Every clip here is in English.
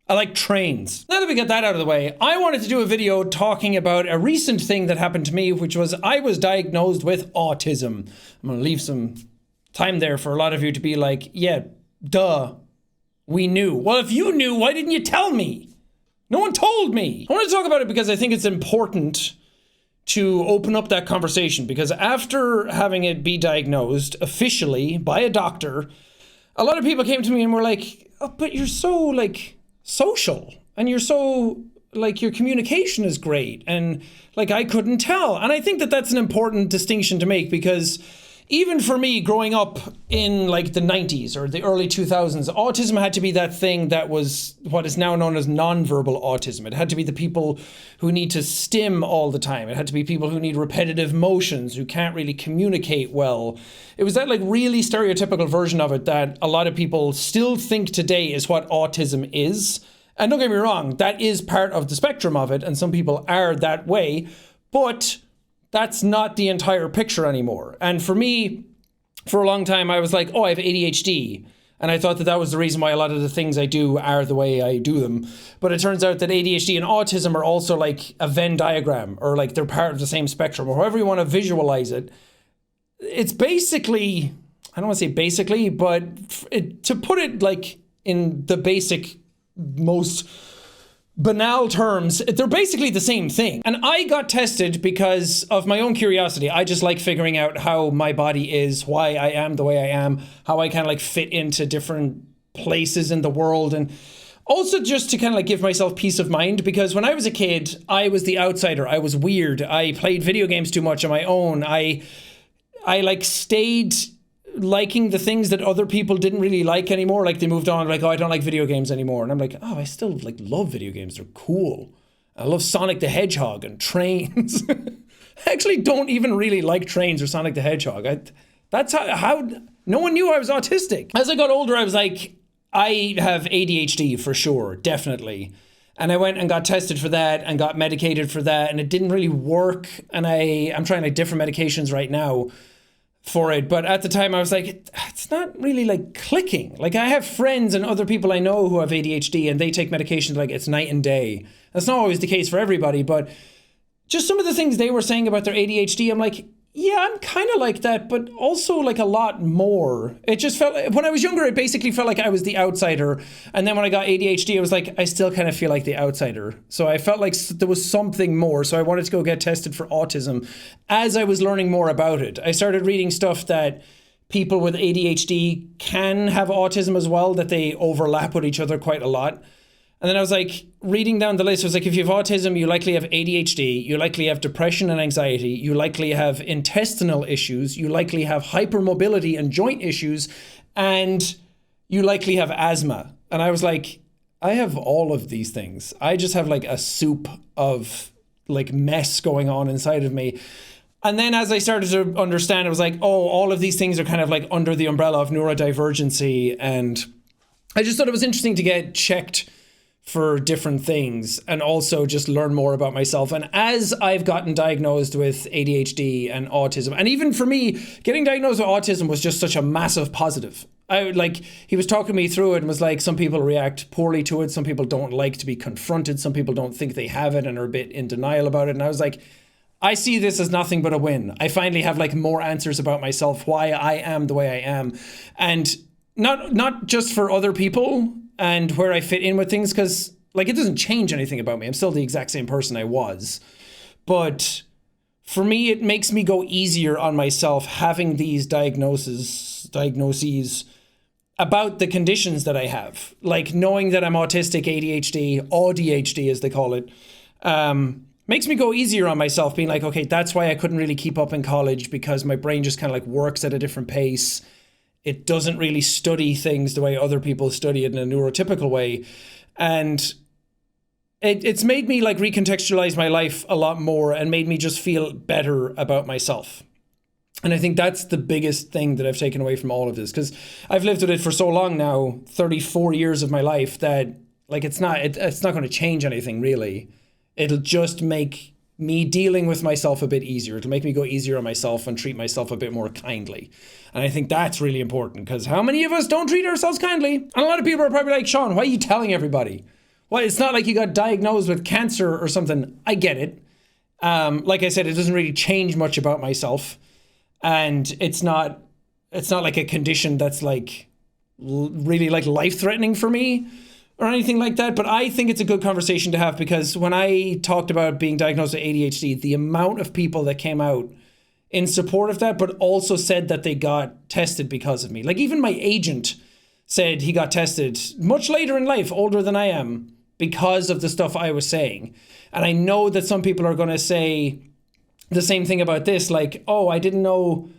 I like trains. Now that we get that out of the way, I wanted to do a video talking about a recent thing that happened to me, which was I was diagnosed with autism. I'm going to leave some time there for a lot of you to be like, yeah, duh, we knew. Well, if you knew, why didn't you tell me? No one told me. I want to talk about it because I think it's important to open up that conversation, because after having it be diagnosed officially by a doctor, a lot of people came to me and were like, oh, but you're so like social and you're so like your communication is great, and like I couldn't tell. And I think that that's an important distinction to make, because even for me growing up in like the 90s or the early 2000s, autism had to be that thing that was what is now known as nonverbal autism. It had to be the people who need to stim all the time. It had to be people who need repetitive motions, who can't really communicate well. It was that like really stereotypical version of it that a lot of people still think today is what autism is. And don't get me wrong, that is part of the spectrum of it, and some people are that way, but that's not the entire picture anymore. And for me, for a long time, I was like, oh, I have ADHD. And I thought that that was the reason why a lot of the things I do are the way I do them. But it turns out that ADHD and autism are also like a Venn diagram, or like they're part of the same spectrum, or however you want to visualize it. It's basically, I don't want to say basically, but to put it like in the basic, most banal terms, they're basically the same thing. And I got tested because of my own curiosity. I just like figuring out how my body is, why I am the way I am, how I kind of like fit into different places in the world, and also just to kind of like give myself peace of mind, because when I was a kid, I was the outsider. I was weird. I played video games too much on my own. I like stayed liking the things that other people didn't really like anymore. Like they moved on, like, oh, I don't like video games anymore. And I'm like, oh, I still like love video games. They're cool. I love Sonic the Hedgehog and trains. I actually don't even really like trains or Sonic the Hedgehog. That's how no one knew I was autistic. As I got older, I was like, I have ADHD for sure, definitely. And I went and got tested for that and got medicated for that, and it didn't really work. And I'm trying like different medications right now for it, but at the time I was like, it's not really like clicking. Like I have friends and other people I know who have ADHD, and they take medication like it's night and day. That's not always the case for everybody, but just some of the things they were saying about their ADHD, I'm like, yeah, I'm kind of like that, but also like a lot more. It just felt, when I was younger, it basically felt like I was the outsider. And then when I got ADHD, I was like, I still kind of feel like the outsider. So I felt like there was something more. So I wanted to go get tested for autism. As I was learning more about it, I started reading stuff that people with ADHD can have autism as well, that they overlap with each other quite a lot. And then I was like, reading down the list, I was like, if you have autism, you likely have ADHD, you likely have depression and anxiety, you likely have intestinal issues, you likely have hypermobility and joint issues, and you likely have asthma. And I was like, I have all of these things. I just have like a soup of like mess going on inside of me. And then as I started to understand, I was like, oh, all of these things are kind of like under the umbrella of neurodivergency. And I just thought it was interesting to get checked for different things and also just learn more about myself. And as I've gotten diagnosed with ADHD and autism, and even for me, getting diagnosed with autism was just such a massive positive. He was talking me through it and was like, some people react poorly to it. Some people don't like to be confronted. Some people don't think they have it and are a bit in denial about it. And I was like, I see this as nothing but a win. I finally have like more answers about myself, why I am the way I am. And not just for other people and where I fit in with things, because like it doesn't change anything about me. I'm still the exact same person I was. But for me, it makes me go easier on myself having these diagnoses about the conditions that I have. Like knowing that I'm autistic, ADHD, ADHD as they call it, makes me go easier on myself, being like, okay, that's why I couldn't really keep up in college, because my brain just kind of like works at a different pace. It doesn't really study things the way other people study it in a neurotypical way. And it's made me like recontextualize my life a lot more and made me just feel better about myself. And I think that's the biggest thing that I've taken away from all of this, because I've lived with it for so long now, 34 years of my life, that like it's not going to change anything really. It'll just make me dealing with myself a bit easier. It'll make me go easier on myself and treat myself a bit more kindly. And I think that's really important, because how many of us don't treat ourselves kindly? And a lot of people are probably like, Sean, why are you telling everybody? Well, it's not like you got diagnosed with cancer or something. I get it. Like I said, it doesn't really change much about myself, and it's not like a condition that's like really like life-threatening for me or anything like that. But I think it's a good conversation to have, because when I talked about being diagnosed with ADHD, the amount of people that came out in support of that, but also said that they got tested because of me. Like even my agent said he got tested much later in life, older than I am, because of the stuff I was saying. And I know that some people are going to say the same thing about this, like, oh, I didn't know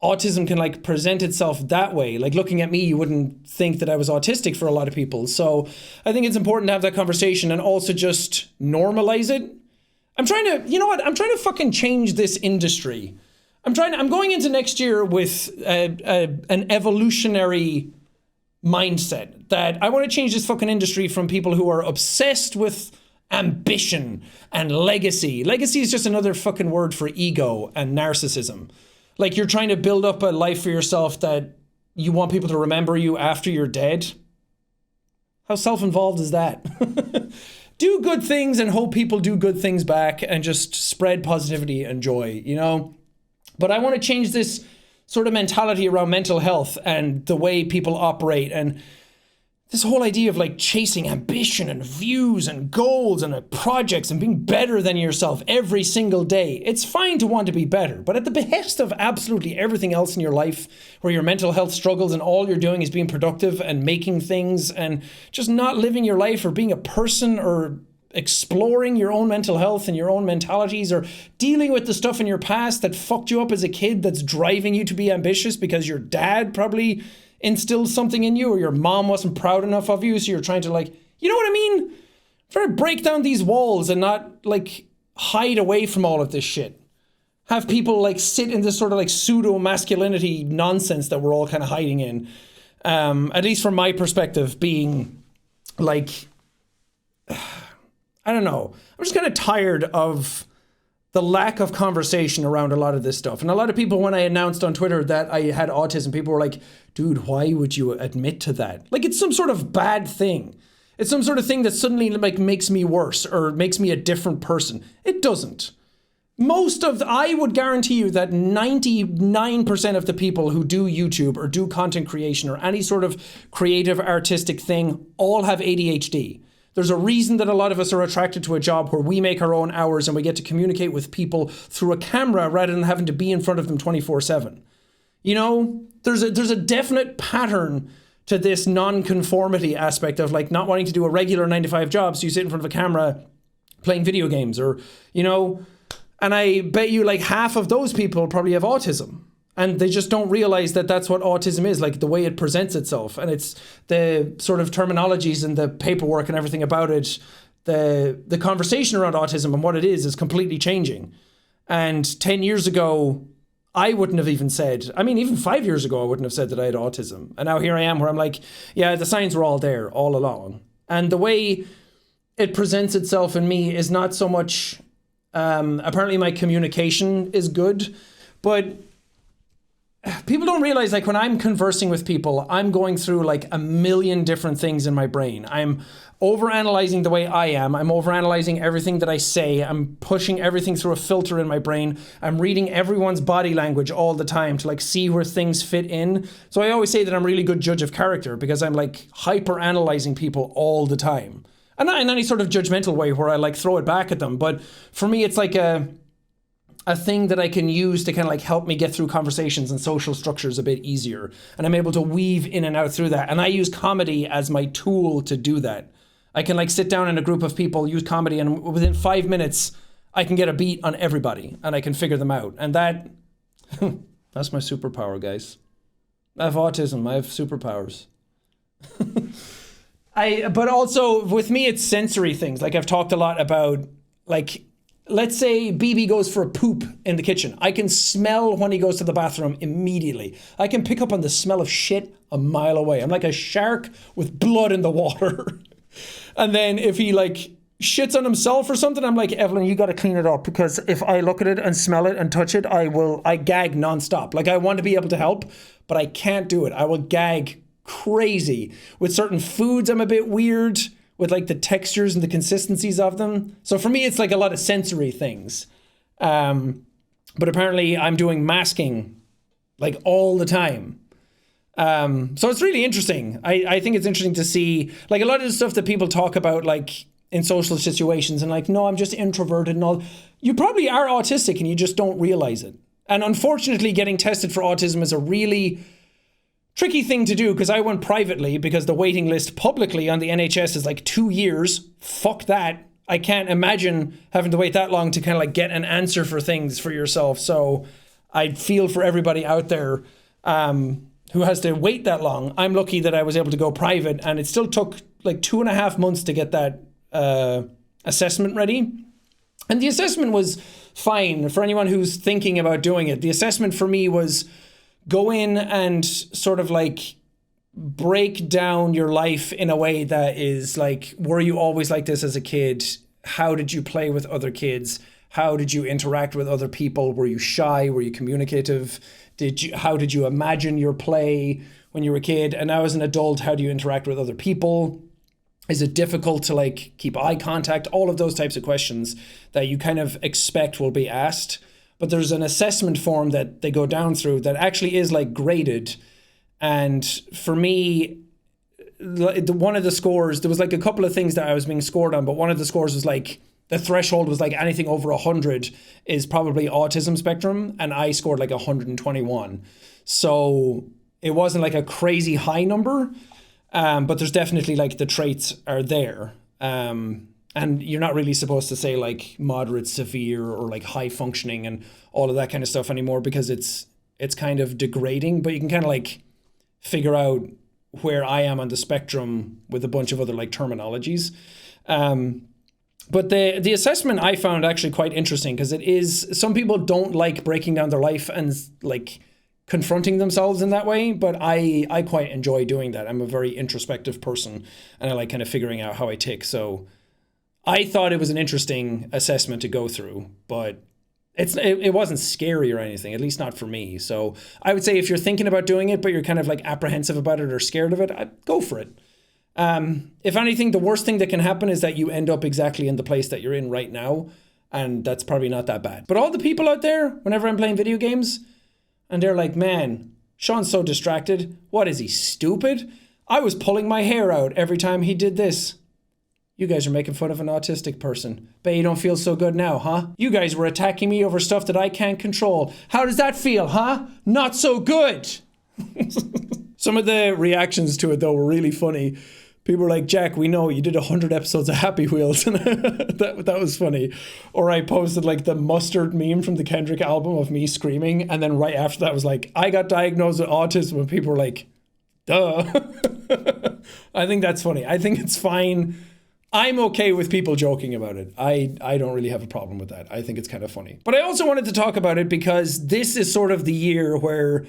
autism can like present itself that way. Like looking at me, you wouldn't think that I was autistic for a lot of people. So I think it's important to have that conversation and also just normalize it. I'm trying to fucking change this industry. I'm going into next year with an evolutionary mindset that I want to change this fucking industry from people who are obsessed with ambition and legacy. Legacy is just another fucking word for ego and narcissism. Like you're trying to build up a life for yourself that you want people to remember you after you're dead. How self-involved is that? Do good things and hope people do good things back and just spread positivity and joy, you know? But I want to change this sort of mentality around mental health and the way people operate, and this whole idea of like chasing ambition and views and goals and projects and being better than yourself every single day. It's fine to want to be better, but at the behest of absolutely everything else in your life, where your mental health struggles and all you're doing is being productive and making things and just not living your life or being a person or exploring your own mental health and your own mentalities, or dealing with the stuff in your past that fucked you up as a kid that's driving you to be ambitious because your dad probably instilled something in you, or your mom wasn't proud enough of you, so you're trying to like, you know what I mean? Try to break down these walls and not like hide away from all of this shit. Have people like sit in this sort of like pseudo masculinity nonsense that we're all kind of hiding in. At least from my perspective, being like, I don't know. I'm just kind of tired of the lack of conversation around a lot of this stuff. And a lot of people, when I announced on Twitter that I had autism, people were like, dude, why would you admit to that? Like it's some sort of bad thing. It's some sort of thing that suddenly like makes me worse or makes me a different person. It doesn't. I would guarantee you that 99% of the people who do YouTube or do content creation or any sort of creative artistic thing all have ADHD. There's a reason that a lot of us are attracted to a job where we make our own hours and we get to communicate with people through a camera rather than having to be in front of them 24/7. You know, there's a definite pattern to this non-conformity aspect of like not wanting to do a regular 9-to-5 job, so you sit in front of a camera playing video games, or, you know, and I bet you like half of those people probably have autism. And they just don't realize that that's what autism is, like the way it presents itself. And it's the sort of terminologies and the paperwork and everything about it. The conversation around autism and what it is completely changing. And 10 years ago, I wouldn't have even said, I mean, even 5 years ago, I wouldn't have said that I had autism. And now here I am where I'm like, yeah, the signs were all there all along. And the way it presents itself in me is not so much, apparently my communication is good, but people don't realize, like, when I'm conversing with people, I'm going through like a million different things in my brain. I'm overanalyzing the way I am. I'm overanalyzing everything that I say. I'm pushing everything through a filter in my brain. I'm reading everyone's body language all the time to like see where things fit in. So I always say that I'm a really good judge of character because I'm like hyper analyzing people all the time. And not in any sort of judgmental way where I like throw it back at them. But for me, it's like a thing that I can use to kind of like help me get through conversations and social structures a bit easier. And I'm able to weave in and out through that. And I use comedy as my tool to do that. I can like sit down in a group of people, use comedy, and within 5 minutes, I can get a beat on everybody and I can figure them out. And that's my superpower, guys. I have autism. I have superpowers. But also with me, it's sensory things. Like I've talked a lot about, like, let's say BB goes for a poop in the kitchen. I can smell when he goes to the bathroom immediately. I can pick up on the smell of shit a mile away. I'm like a shark with blood in the water. And then if he like shits on himself or something, I'm like, Evelyn, you got to clean it up, because if I look at it and smell it and touch it, I gag nonstop. Like I want to be able to help, but I can't do it. I will gag crazy. With certain foods, I'm a bit weird. with like the textures and the consistencies of them. So for me, it's like a lot of sensory things. But apparently I'm doing masking like all the time. So it's really interesting. I think it's interesting to see like a lot of the stuff that people talk about like in social situations and like, no, I'm just introverted and all. You probably are autistic and you just don't realize it. And unfortunately, getting tested for autism is a really tricky thing to do because I went privately because the waiting list publicly on the NHS is like 2 years. Fuck that. I can't imagine having to wait that long to kind of like get an answer for things for yourself. So I feel for everybody out there who has to wait that long. I'm lucky that I was able to go private, and it still took like 2.5 months to get that assessment ready. And the assessment was fine for anyone who's thinking about doing it. The assessment for me was go in and sort of like break down your life in a way that is like, were you always like this as a kid? How did you play with other kids? How did you interact with other people? Were you shy? Were you communicative? How did you imagine your play when you were a kid? And now as an adult, how do you interact with other people? Is it difficult to like keep eye contact? All of those types of questions that you kind of expect will be asked. But there's an assessment form that they go down through that actually is like graded. And for me, one of the scores, there was like a couple of things that I was being scored on, but one of the scores was like, the threshold was like anything over 100 is probably autism spectrum. And I scored like 121. So it wasn't like a crazy high number. But there's definitely like the traits are there. And you're not really supposed to say like moderate, severe, or like high functioning and all of that kind of stuff anymore because it's kind of degrading, but you can kind of like figure out where I am on the spectrum with a bunch of other like terminologies. But the assessment I found actually quite interesting because it is, some people don't like breaking down their life and like confronting themselves in that way, but I quite enjoy doing that. I'm a very introspective person and I like kind of figuring out how I tick. So I thought it was an interesting assessment to go through, but it wasn't scary or anything, at least not for me. So I would say if you're thinking about doing it, but you're kind of like apprehensive about it or scared of it, go for it. If anything, the worst thing that can happen is that you end up exactly in the place that you're in right now. And that's probably not that bad. But all the people out there, whenever I'm playing video games, and they're like, man, Sean's so distracted. What is he, stupid? I was pulling my hair out every time he did this. You guys are making fun of an autistic person. Bet you don't feel so good now, huh? You guys were attacking me over stuff that I can't control. How does that feel, huh? Not so good. Some of the reactions to it, though, were really funny. People were like, Jack, we know you did 100 episodes of Happy Wheels. And that was funny. Or I posted like the mustard meme from the Kendrick album of me screaming. And then right after that was like, I got diagnosed with autism. And people were like, duh. I think that's funny. I think it's fine. I'm okay with people joking about it. I don't really have a problem with that. I think it's kind of funny. But I also wanted to talk about it because this is sort of the year where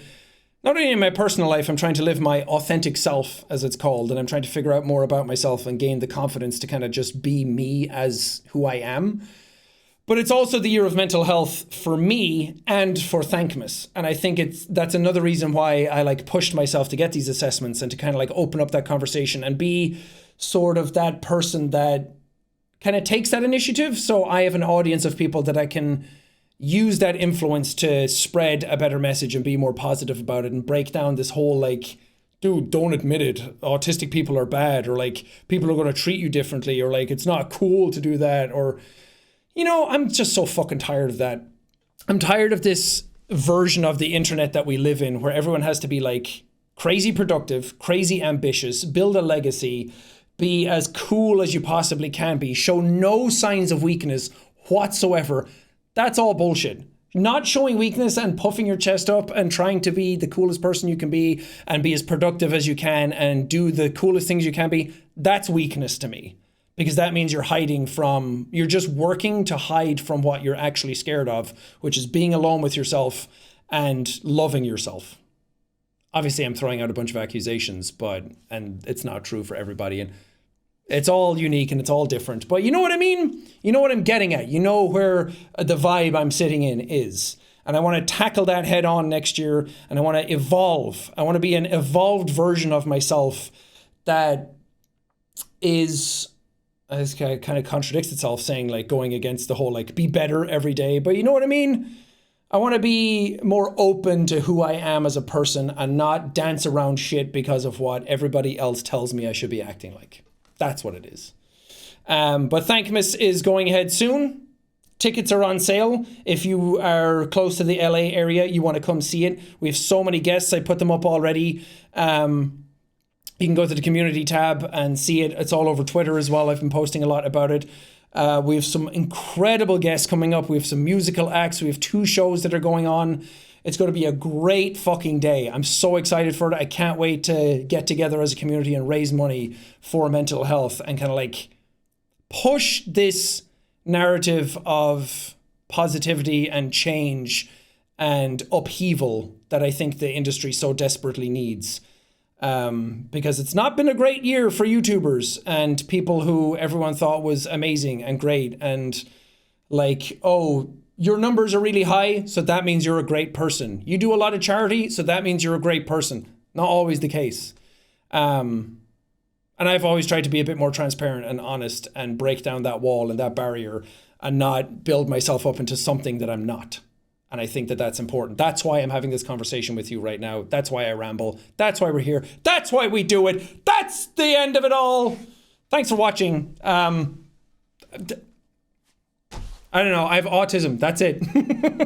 not only in my personal life, I'm trying to live my authentic self, as it's called, and I'm trying to figure out more about myself and gain the confidence to kind of just be me as who I am. But it's also the year of mental health for me and for Thankmas. And I think that's another reason why I like pushed myself to get these assessments and to kind of like open up that conversation and be sort of that person that kind of takes that initiative. So I have an audience of people that I can use that influence to spread a better message and be more positive about it and break down this whole like, dude, don't admit it. Autistic people are bad, or like people are going to treat you differently, or like it's not cool to do that. Or, you know, I'm just so fucking tired of that. I'm tired of this version of the internet that we live in where everyone has to be like crazy productive, crazy ambitious, build a legacy, be as cool as you possibly can be, show no signs of weakness whatsoever. That's all bullshit. Not showing weakness and puffing your chest up and trying to be the coolest person you can be and be as productive as you can and do the coolest things you can be, that's weakness to me. Because that means you're just working to hide from what you're actually scared of, which is being alone with yourself and loving yourself. Obviously, I'm throwing out a bunch of accusations, and it's not true for everybody. And it's all unique and it's all different. But you know what I mean? You know what I'm getting at. You know where the vibe I'm sitting in is. And I want to tackle that head on next year. And I want to evolve. I want to be an evolved version of myself that is this kind of contradicts itself, saying like going against the whole like be better every day. But you know what I mean? I want to be more open to who I am as a person and not dance around shit because of what everybody else tells me I should be acting like. That's what it is. But Thankmas is going ahead soon. Tickets are on sale. If you are close to the LA area, you want to come see it. We have so many guests. I put them up already. You can go to the community tab and see it. It's all over Twitter as well. I've been posting a lot about it. We have some incredible guests coming up. We have some musical acts. We have 2 shows that are going on. It's going to be a great fucking day. I'm so excited for it. I can't wait to get together as a community and raise money for mental health and kind of like push this narrative of positivity and change and upheaval that I think the industry so desperately needs. Because it's not been a great year for YouTubers and people who everyone thought was amazing and great and like, oh, your numbers are really high, so that means you're a great person. You do a lot of charity, so that means you're a great person. Not always the case. And I've always tried to be a bit more transparent and honest and break down that wall and that barrier and not build myself up into something that I'm not. And I think that that's important. That's why I'm having this conversation with you right now. That's why I ramble. That's why we're here. That's why we do it. That's the end of it all. Thanks for watching. I don't know. I have autism. That's it.